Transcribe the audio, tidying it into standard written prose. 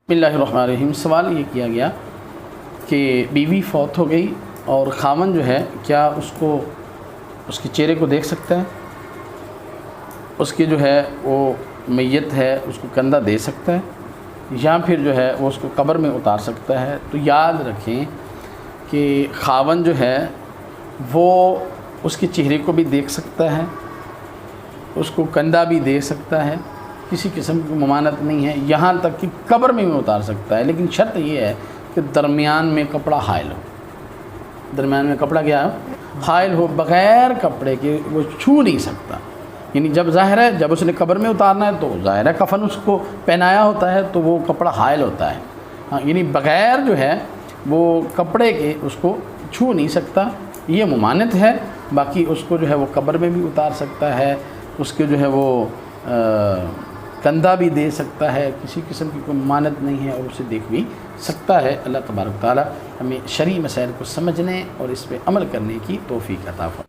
بسم اللہ الرحمن الرحیم۔ سوال یہ کیا گیا کہ بیوی فوت ہو گئی اور خاوند جو ہے کیا اس کے چہرے کو دیکھ سکتا ہے، اس کی جو ہے وہ میت ہے اس کو کندھا دے سکتا ہے، یا پھر جو ہے وہ اس کو قبر میں اتار سکتا ہے؟ تو یاد رکھیں کہ خاوند جو ہے وہ اس کے چہرے کو بھی دیکھ سکتا ہے، اس کو کندھا بھی دے سکتا ہے، کسی قسم کی ممانعت نہیں ہے، یہاں تک کہ قبر میں بھی اتار سکتا ہے، لیکن شرط یہ ہے کہ درمیان میں کپڑا حائل ہو۔ درمیان میں کپڑا کیا ہے؟ حائل ہو، بغیر کپڑے کے وہ چھو نہیں سکتا۔ یعنی جب ظاہر ہے جب اس نے قبر میں اتارنا ہے تو ظاہر ہے کفن اس کو پہنایا ہوتا ہے تو وہ کپڑا حائل ہوتا ہے، یعنی بغیر جو ہے وہ کپڑے کے اس کو چھو نہیں سکتا، یہ ممانعت ہے۔ باقی اس کو جو ہے وہ قبر میں بھی اتار سکتا ہے، اس کے جو ہے وہ کندھا بھی دے سکتا ہے، کسی قسم کی کوئی ممانعت نہیں ہے، اور اسے دیکھ بھی سکتا ہے۔ اللہ تبارک تعالی ہمیں شرعی مسائل کو سمجھنے اور اس پہ عمل کرنے کی توفیق عطا فرمائے۔